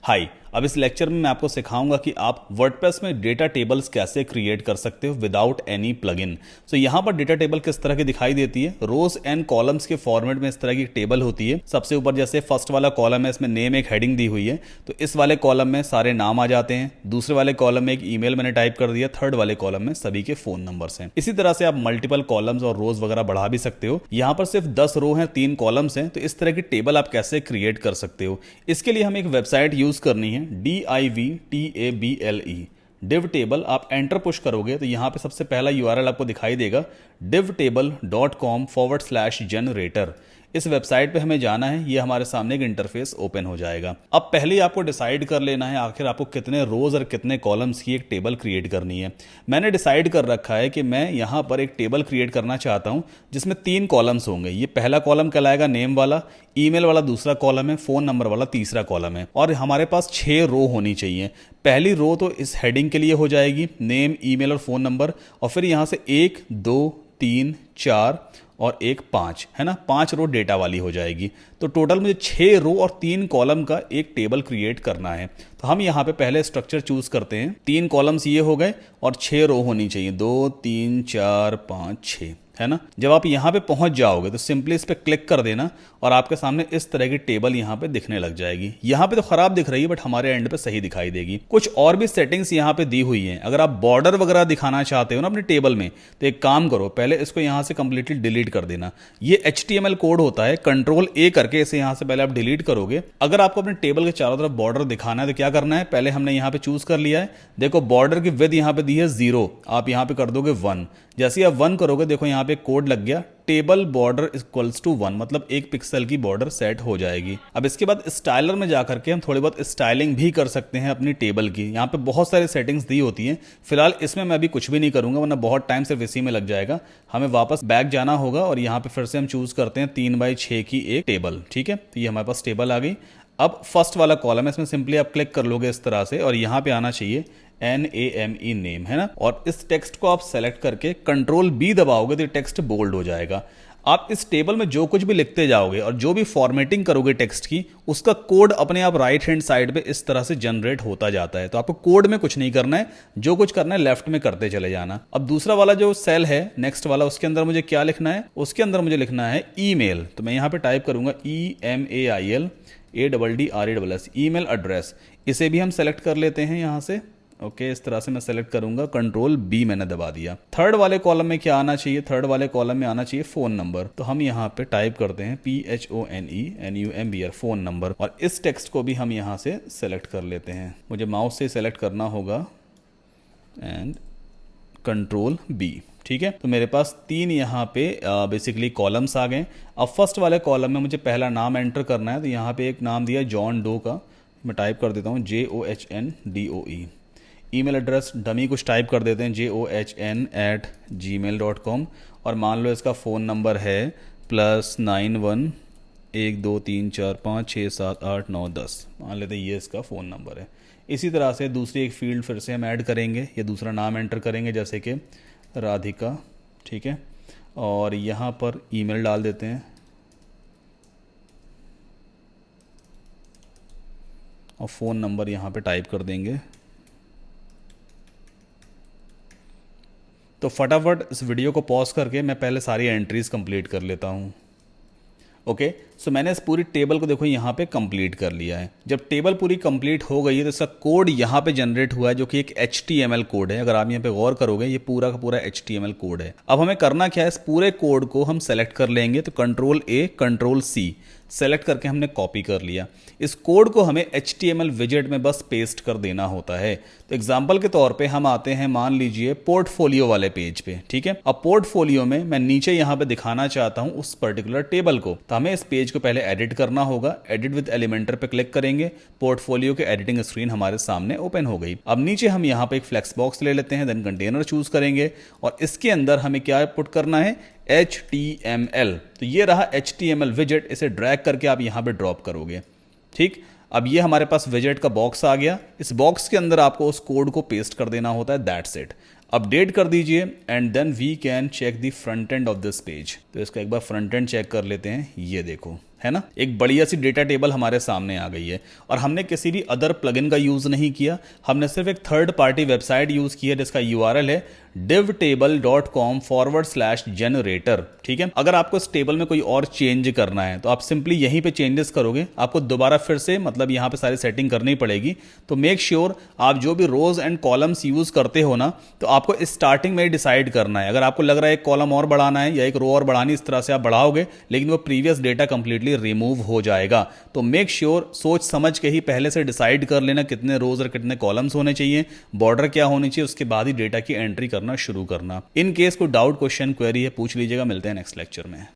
हाय, अब इस लेक्चर में मैं आपको सिखाऊंगा कि आप वर्डप्रेस में डेटा टेबल्स कैसे क्रिएट कर सकते हो विदाउट एनी प्लगइन। सो यहाँ पर डेटा टेबल किस तरह की दिखाई देती है, रोज एंड कॉलम्स के फॉर्मेट में इस तरह की टेबल होती है। सबसे ऊपर जैसे फर्स्ट वाला कॉलम है, इसमें नेम एक हेडिंग दी हुई है, तो इस वाले कॉलम में सारे नाम आ जाते हैं। दूसरे वाले कॉलम में एक ईमेल मैंने टाइप कर दिया, थर्ड वाले कॉलम में सभी के फोन नंबर्स हैं। इसी तरह से आप मल्टीपल कॉलम्स और रोज वगैरह बढ़ा भी सकते हो। यहाँ पर सिर्फ 10 रो हैं, 3 कॉलम्स हैं, तो इस तरह की टेबल आप कैसे क्रिएट कर सकते हो। इसके लिए हमें एक वेबसाइट यूज करनी है, DIVTABLE डिव टेबल। आप एंटर पुश करोगे तो यहाँ पे सबसे पहला URL आपको दिखाई देगा, divtable.com/generator। इस वेबसाइट पे हमें जाना है, ये हमारे सामने एक इंटरफेस ओपन हो जाएगा। अब पहले ही आपको डिसाइड कर लेना है आखिर आपको कितने रोज और कितने कॉलम्स की एक टेबल क्रिएट करनी है। मैंने डिसाइड कर रखा है कि मैं यहाँ पर एक टेबल क्रिएट करना चाहता हूँ जिसमें 3 कॉलम्स होंगे। ये पहला कॉलम कहलाएगा नेम वाला, ईमेल वाला दूसरा कॉलम है, फोन नंबर वाला तीसरा कॉलम है, और हमारे पास 6 रो होनी चाहिए। पहली रो तो इस हेडिंग के लिए हो जाएगी, नेम, ईमेल और फोन नंबर, और फिर यहाँ से 1 2 3 4 और 1 5 है ना, 5 रो डेटा वाली हो जाएगी। तो टोटल मुझे 6 रो और 3 कॉलम का एक टेबल क्रिएट करना है। तो हम यहाँ पे पहले स्ट्रक्चर चूज करते हैं। 3 कॉलम्स ये हो गए और 6 रो होनी चाहिए, 2 3 4 5 6 है ना। जब आप यहाँ पे पहुंच जाओगे तो सिंपली इस पे क्लिक कर देना और आपके सामने इस तरह की टेबल यहाँ पे दिखने लग जाएगी। यहाँ पे तो खराब दिख रही है बट हमारे एंड पे सही दिखाई देगी। कुछ और भी सेटिंग्स यहाँ पे दी हुई हैं। अगर आप बॉर्डर वगैरह दिखाना चाहते हो ना अपनी टेबल में, तो एक काम करो, पहले इसको यहाँ से कंप्लीटली डिलीट कर देना। ये HTML कोड होता है, Ctrl+A करके इसे यहाँ से पहले आप डिलीट करोगे। अगर आपको अपने टेबल के चारों तरफ बॉर्डर दिखाना है तो क्या करना है, पहले हमने यहाँ पे चूज कर लिया है। देखो बॉर्डर की विड्थ यहाँ पे दी है 0, आप यहाँ पे कर दोगे 1। जैसे आप 1 करोगे, देखो यहाँ पे कोड लग गया, टेबल बॉर्डर इक्वल्स टू 1, मतलब 1 पिक्सल की बॉर्डर सेट हो जाएगी। अब इसके बाद स्टाइलर में जाकर के हम थोड़ी बहुत स्टाइलिंग भी कर सकते हैं अपनी टेबल की। यहाँ पे बहुत सारी सेटिंग्स दी होती हैं। फिलहाल इसमें मैं अभी कुछ भी नहीं करूंगा वरना बहुत टाइम सिर्फ इसी में लग जाएगा। हमें वापस बैक जाना होगा और यहाँ पे फिर से हम चूज करते हैं 3x6 की एक टेबल। ठीक है, तो ये हमारे पास टेबल आ गई। अब फर्स्ट वाला कॉलम है, इसमें सिंपली आप क्लिक कर लोगे इस तरह से और यहाँ पे आना चाहिए NAME नेम, है ना। और इस टेक्स्ट को आप सेलेक्ट करके Ctrl+B दबाओगे तो टेक्स्ट बोल्ड हो जाएगा। आप इस टेबल में जो कुछ भी लिखते जाओगे और जो भी फॉर्मेटिंग करोगे टेक्स्ट की, उसका कोड अपने आप राइट हैंड साइड पे इस तरह से जनरेट होता जाता है। तो आपको कोड में कुछ नहीं करना है, जो कुछ करना है लेफ्ट में करते चले जाना। अब दूसरा वाला जो सेल है, नेक्स्ट वाला, उसके अंदर मुझे क्या लिखना है, उसके अंदर मुझे लिखना है ईमेल। तो मैं यहाँ पे टाइप करूंगा EMAIL ईमेल एड्रेस। इसे भी हम सेलेक्ट कर लेते हैं यहाँ से। ओके, इस तरह से मैं सेलेक्ट करूंगा, Ctrl+B मैंने दबा दिया। थर्ड वाले कॉलम में क्या आना चाहिए, थर्ड वाले कॉलम में आना चाहिए फोन नंबर। तो हम यहाँ पे टाइप करते हैं PHONENUMBR फोन नंबर, और इस टेक्स्ट को भी हम यहाँ से सेलेक्ट कर लेते हैं। मुझे माउस से सेलेक्ट करना होगा एंड Ctrl+B। ठीक है, तो मेरे पास 3 यहाँ पे बेसिकली कॉलम्स आ गए। अब फर्स्ट वाले कॉलम में मुझे पहला नाम एंटर करना है, तो यहाँ पे एक नाम दिया जॉन डो का, मैं टाइप कर देता हूँ JOHNDOE। ईमेल एड्रेस डमी कुछ टाइप कर देते हैं, JOHN@gmail.com, और मान लो इसका फ़ोन नंबर है +91 1 2 3 4 5 6 7 8 9 10, मान लेते हैं ये इसका फ़ोन नंबर है। इसी तरह से दूसरी एक फील्ड फिर से हम ऐड करेंगे, ये दूसरा नाम एंटर करेंगे जैसे कि राधिका। ठीक है, और यहाँ पर ईमेल डाल देते हैं और फ़ोन नंबर यहाँ पे टाइप कर देंगे। तो फटाफट इस वीडियो को पॉज करके मैं पहले सारी एंट्रीज कंप्लीट कर लेता हूँ। ओके, सो मैंने इस पूरी टेबल को देखो यहाँ पे कंप्लीट कर लिया है। जब टेबल पूरी कंप्लीट हो गई है तो इसका कोड यहाँ पे जनरेट हुआ है, जो कि एक HTML कोड है। अगर आप यहाँ पे गौर करोगे, ये पूरा का पूरा HTML कोड है। अब हमें करना क्या है, इस पूरे कोड को हम सेलेक्ट कर लेंगे। तो Ctrl+A Ctrl+C सेलेक्ट करके हमने कॉपी कर लिया। इस कोड को हमें HTML विजेट में बस पेस्ट कर देना होता है। तो एग्जांपल के तौर पे हम आते हैं, मान लीजिए पोर्टफोलियो वाले पेज पे। ठीक है, अब पोर्टफोलियो में मैं नीचे यहाँ पे दिखाना चाहता हूँ उस पर्टिकुलर टेबल को, तो हमें इस पेज को पहले एडिट करना होगा। एडिट विद एलिमेंटर पे क्लिक करेंगे, पोर्टफोलियो के एडिटिंग स्क्रीन हमारे सामने ओपन हो गई। अब नीचे हम यहाँ पे एक फ्लेक्स बॉक्स ले लेते हैं, देन कंटेनर चूज करेंगे और इसके अंदर हमें क्या पुट करना है, HTML। तो ये रहा HTML विजेट, इसे ड्रैग करके आप यहाँ पे ड्रॉप करोगे। ठीक, अब ये हमारे पास विजेट का बॉक्स आ गया। इस बॉक्स के अंदर आपको उस कोड को पेस्ट कर देना होता है, दैट्स इट। अपडेट कर दीजिए and then we can check the front end of this page. तो इसका एक बार फ्रंट एंड चेक कर लेते हैं। ये देखो, है ना। एक बढ़िया सी डेटा टेबल हमारे सामने आ गई है और हमने किसी भी अदर प्लगइन का यूज नहीं किया, हमने सिर्फ एक थर्ड पार्टी वेबसाइट यूज किया जिसका यूआरएल है divtable.com/generator। ठीक है, अगर आपको इस टेबल में कोई और चेंज करना है तो आप सिंपली यहीं पे चेंजेस करोगे, आपको दोबारा फिर से मतलब यहाँ पे सारी सेटिंग करनी पड़ेगी। तो मेक श्योर आप जो भी रोज एंड कॉलम्स यूज करते हो ना, तो आपको स्टार्टिंग में ही डिसाइड करना है। अगर आपको लग रहा है एक कॉलम और बढ़ाना है या एक रो और बढ़ानी, इस तरह से आप बढ़ाओगे लेकिन वो प्रीवियस डेटा कंप्लीटली रिमूव हो जाएगा। तो मेक श्योर सोच समझ के ही पहले से डिसाइड कर लेना कितने रोज और कितने कॉलम्स होने चाहिए, बॉर्डर क्या होनी चाहिए, उसके बाद ही डेटा की एंट्री करना शुरू करना। इन केस कोई डाउट, क्वेश्चन, क्वेरी है, पूछ लीजिएगा। मिलते हैं नेक्स्ट लेक्चर में।